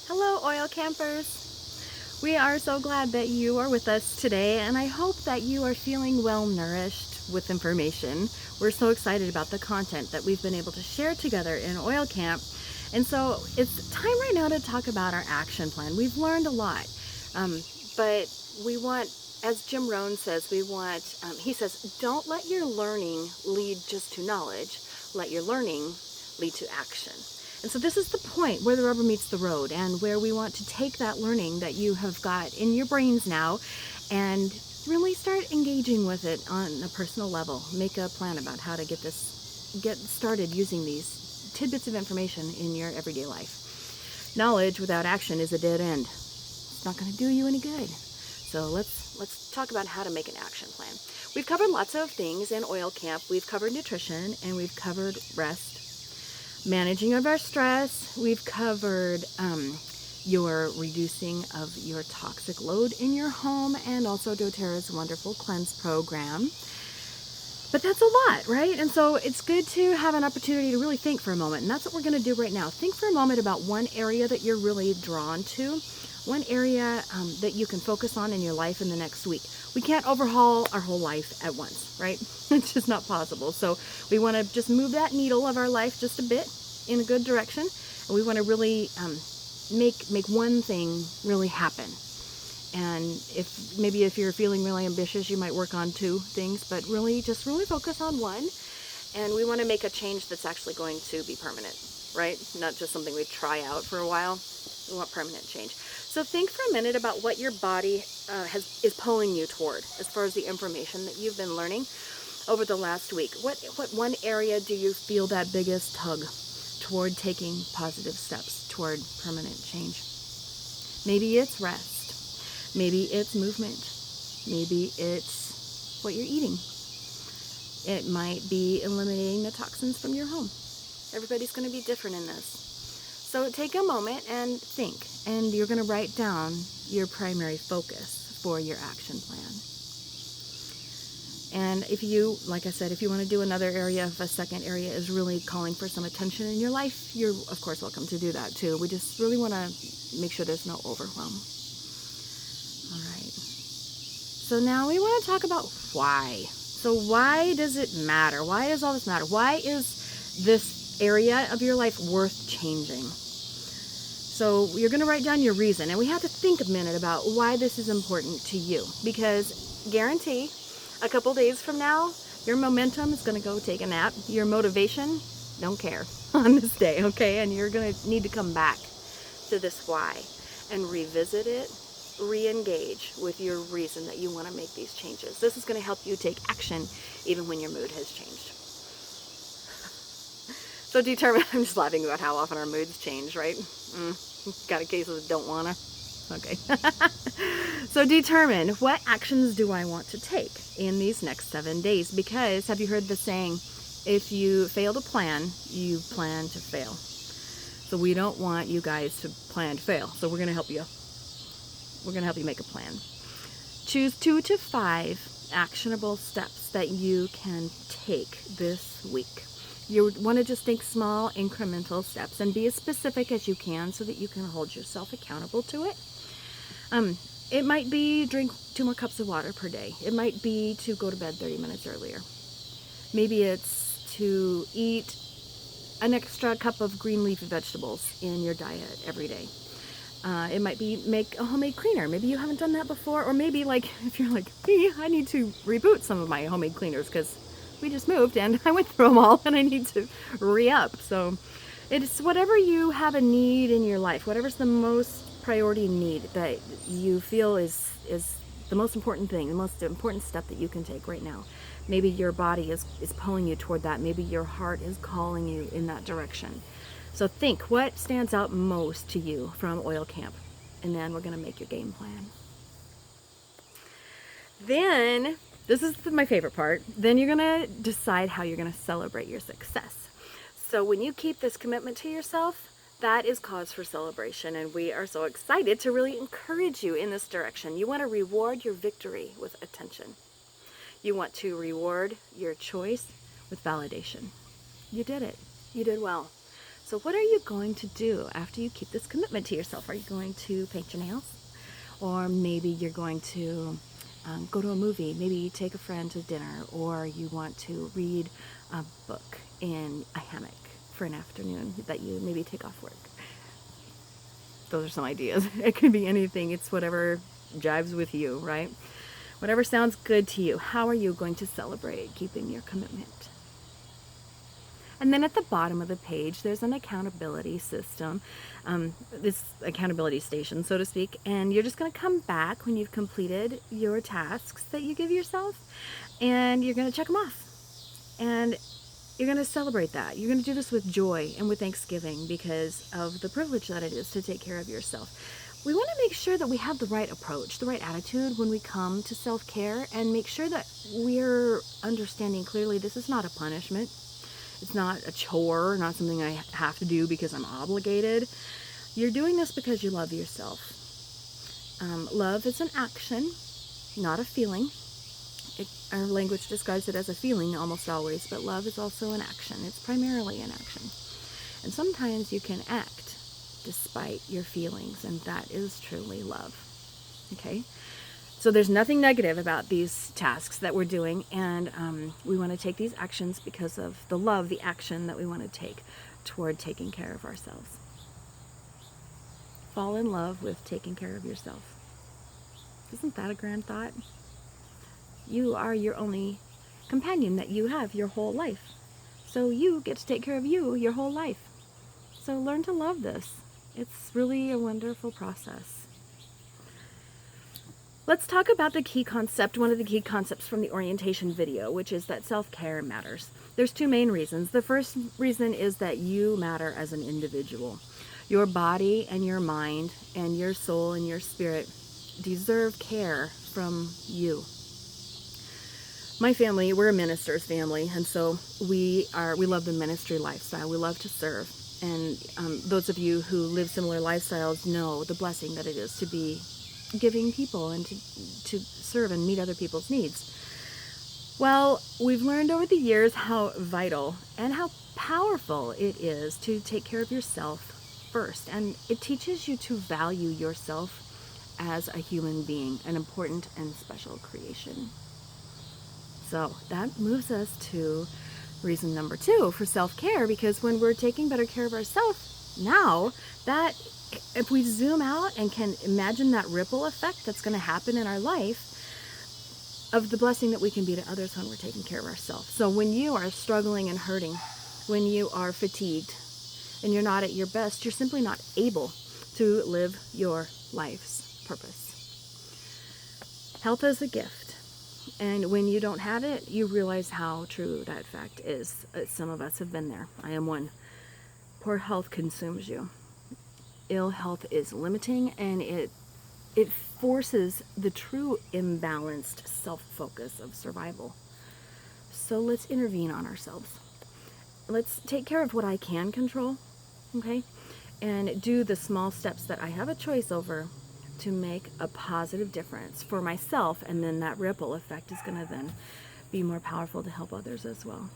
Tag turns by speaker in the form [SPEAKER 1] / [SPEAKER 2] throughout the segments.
[SPEAKER 1] Hello, oil campers. We are so glad that you are with us today, and I hope that you are feeling well nourished with information. We're so excited about the content that we've been able to share together in Oil Camp. And so it's time right now to talk about our action plan. We've learned a lot, but we want, as Jim Rohn says, he says, don't let your learning lead just to knowledge, let your learning lead to action. And so this is the point where the rubber meets the road, and where we want to take that learning that you have got in your brains now and really start engaging with it on a personal level. Make a plan about how to get started using these tidbits of information in your everyday life. Knowledge without action is a dead end. It's not going to do you any good. So let's talk about how to make an action plan. We've covered lots of things in Oil Camp. We've covered nutrition, and we've covered rest, managing of our stress. We've covered your reducing of your toxic load in your home, and also doTERRA's wonderful cleanse program. But that's a lot, right? And so it's good to have an opportunity to really think for a moment, and that's what we're going to do right now. Think for a moment about one area that you're really drawn to, one area that you can focus on in your life in the next week. We can't overhaul our whole life at once, right? It's just not possible. So we want to just move that needle of our life just a bit in a good direction, and we want to really make one thing really happen. And if you're feeling really ambitious, you might work on two things, but really focus on one. And we want to make a change that's actually going to be permanent, right? Not just something we try out for a while. We want permanent change. So think for a minute about what your body is pulling you toward as far as the information that you've been learning over the last week. What one area do you feel that biggest tug toward taking positive steps toward permanent change? Maybe it's rest. Maybe it's movement. Maybe it's what you're eating. It might be eliminating the toxins from your home. Everybody's going to be different in this. So take a moment and think, and you're going to write down your primary focus for your action plan. And like I said, if you want to do another area, if a second area is really calling for some attention in your life, you're of course welcome to do that too. We just really want to make sure there's no overwhelm. All right. So now we want to talk about why. So why does it matter? Why does all this matter? Why is this area of your life worth changing? So you're going to write down your reason, and we have to think a minute about why this is important to you, because guarantee a couple days from now, your momentum is going to go take a nap. Your motivation, don't care on this day, okay? And you're going to need to come back to this why and revisit it, re-engage with your reason that you want to make these changes. This is going to help you take action even when your mood has changed. So determine, I'm just laughing about how often our moods change, right? Got a case of don't wanna? Okay. So determine, what actions do I want to take in these next 7 days? Because have you heard the saying, if you fail to plan, you plan to fail. So we don't want you guys to plan to fail. So we're going to help you. We're going to help you make a plan. Choose 2 to 5 actionable steps that you can take this week. You want to just think small, incremental steps, and be as specific as you can so that you can hold yourself accountable to it. It might be drink 2 more cups of water per day. It might be to go to bed 30 minutes earlier. Maybe it's to eat an extra cup of green leafy vegetables in your diet every day. It might be make a homemade cleaner. Maybe you haven't done that before, or maybe if you're like me, I need to reboot some of my homemade cleaners because we just moved and I went through them all and I need to re-up. So it's whatever you have a need in your life, whatever's the most priority need that you feel is the most important thing, the most important step that you can take right now. Maybe your body is pulling you toward that. Maybe your heart is calling you in that direction. So think, what stands out most to you from Oil Camp? And then we're going to make your game plan. Then, this is my favorite part, then you're going to decide how you're going to celebrate your success. So when you keep this commitment to yourself, that is cause for celebration, and we are so excited to really encourage you in this direction. You want to reward your victory with attention. You want to reward your choice with validation. You did it. You did well. So what are you going to do after you keep this commitment to yourself? Are you going to paint your nails? Or maybe you're going to go to a movie, maybe take a friend to dinner, or you want to read a book in a hammock for an afternoon that you maybe take off work. Those are some ideas. It could be anything. It's whatever jives with you, right? Whatever sounds good to you. How are you going to celebrate keeping your commitment? And then at the bottom of the page, there's an accountability system, this accountability station, so to speak. And you're just going to come back when you've completed your tasks that you give yourself, and you're going to check them off. And you're going to celebrate that. You're going to do this with joy and with thanksgiving because of the privilege that it is to take care of yourself. We want to make sure that we have the right approach, the right attitude when we come to self-care, and make sure that we're understanding clearly this is not a punishment. It's not a chore, not something I have to do because I'm obligated. You're doing this because you love yourself. Love is an action, not a feeling. Our language describes it as a feeling almost always, but love is also an action. It's primarily an action. And sometimes you can act despite your feelings, and that is truly love. Okay? So there's nothing negative about these tasks that we're doing, and we want to take these actions because of the love, the action that we want to take toward taking care of ourselves. Fall in love with taking care of yourself. Isn't that a grand thought? You are your only companion that you have your whole life. So you get to take care of you your whole life. So learn to love this. It's really a wonderful process. Let's talk about the key concept, one of the key concepts from the orientation video, which is that self-care matters. There's two main reasons. The first reason is that you matter as an individual. Your body and your mind and your soul and your spirit deserve care from you. My family, we're a minister's family, and so we love the ministry lifestyle. We love to serve. And those of you who live similar lifestyles know the blessing that it is to be giving people and to serve and meet other people's needs. Well, we've learned over the years how vital and how powerful it is to take care of yourself first. And it teaches you to value yourself as a human being, an important and special creation. So that moves us to reason number 2 for self-care, because when we're taking better care of ourselves now, that if we zoom out and can imagine that ripple effect that's going to happen in our life of the blessing that we can be to others when we're taking care of ourselves. So when you are struggling and hurting, when you are fatigued and you're not at your best, you're simply not able to live your life's purpose. Health is a gift. And when you don't have it, you realize how true that fact is. Some of us have been there. I am one. Poor health consumes you. Ill health is limiting, and it forces the true imbalanced self-focus of survival. So let's intervene on ourselves. Let's take care of what I can control, okay? And do the small steps that I have a choice over to make a positive difference for myself, and then that ripple effect is going to then be more powerful to help others as well.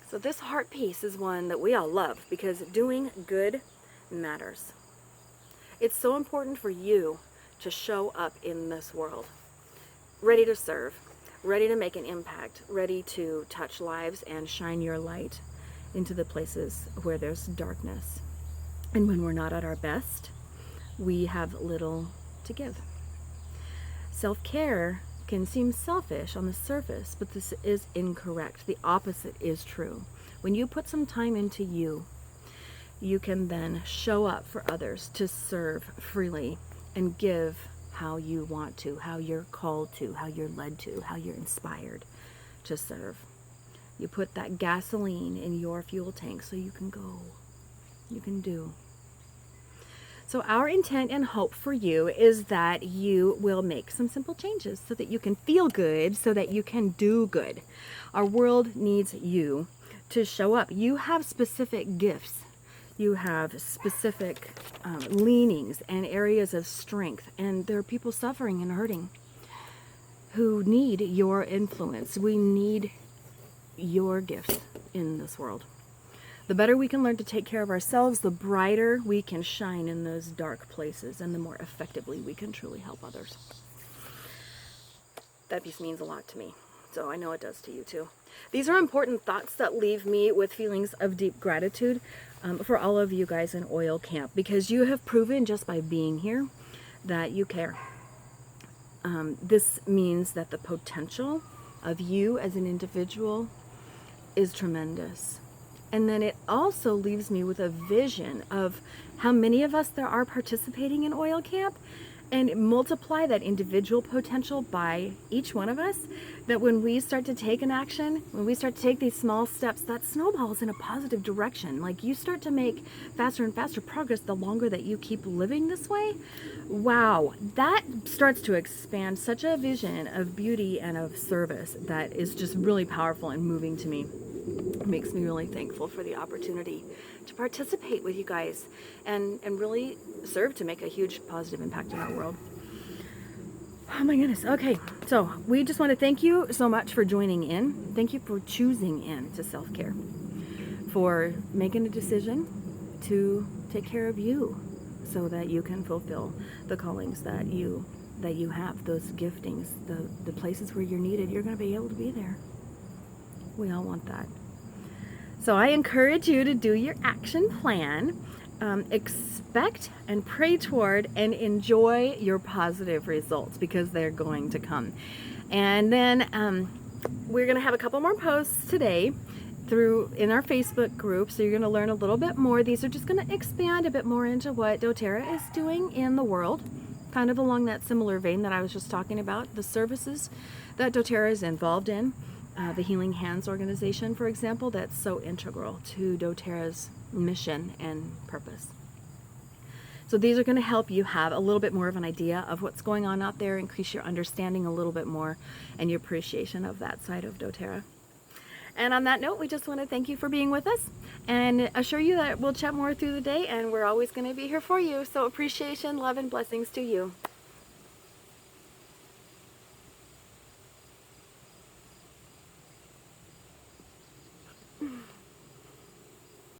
[SPEAKER 1] So this heart piece is one that we all love because doing good matters. It's so important for you to show up in this world, ready to serve, ready to make an impact, ready to touch lives and shine your light into the places where there's darkness. And when we're not at our best, we have little to give. Self-care can seem selfish on the surface, but this is incorrect. The opposite is true. When you put some time into you, you can then show up for others to serve freely and give how you want to, how you're called to, how you're led to, how you're inspired to serve. You put that gasoline in your fuel tank so you can go, you can do. So our intent and hope for you is that you will make some simple changes so that you can feel good, so that you can do good. Our world needs you to show up. You have specific gifts. You have specific leanings and areas of strength. And there are people suffering and hurting who need your influence. We need your gifts in this world. The better we can learn to take care of ourselves, the brighter we can shine in those dark places, and the more effectively we can truly help others. That piece means a lot to me, so I know it does to you too. These are important thoughts that leave me with feelings of deep gratitude for all of you guys in Oil Camp, because you have proven just by being here that you care. This means that the potential of you as an individual is tremendous. And then it also leaves me with a vision of how many of us there are participating in Oil Camp, and multiply that individual potential by each one of us, that when we start to take an action, when we start to take these small steps, that snowballs in a positive direction. Like, you start to make faster and faster progress the longer that you keep living this way. Wow, that starts to expand such a vision of beauty and of service that is just really powerful and moving to me. It makes me really thankful for the opportunity to participate with you guys and really serve to make a huge positive impact in our world. Oh my goodness. Okay, so we just want to thank you so much for joining in. Thank you for choosing in to self-care, for making a decision to take care of you so that you can fulfill the callings that you have, those giftings, the places where you're needed. You're going to be able to be there. We all want that. So I encourage you to do your action plan, expect and pray toward and enjoy your positive results, because they're going to come. And then we're going to have a couple more posts today in our Facebook group, so you're going to learn a little bit more. These are just going to expand a bit more into what doTERRA is doing in the world, kind of along that similar vein that I was just talking about, the services that doTERRA is involved in. The Healing Hands organization, for example, that's so integral to doTERRA's mission and purpose. So these are going to help you have a little bit more of an idea of what's going on out there, increase your understanding a little bit more and your appreciation of that side of doTERRA. And on that note, we just want to thank you for being with us and assure you that we'll chat more through the day, and we're always going to be here for you. So appreciation, love, and blessings to you.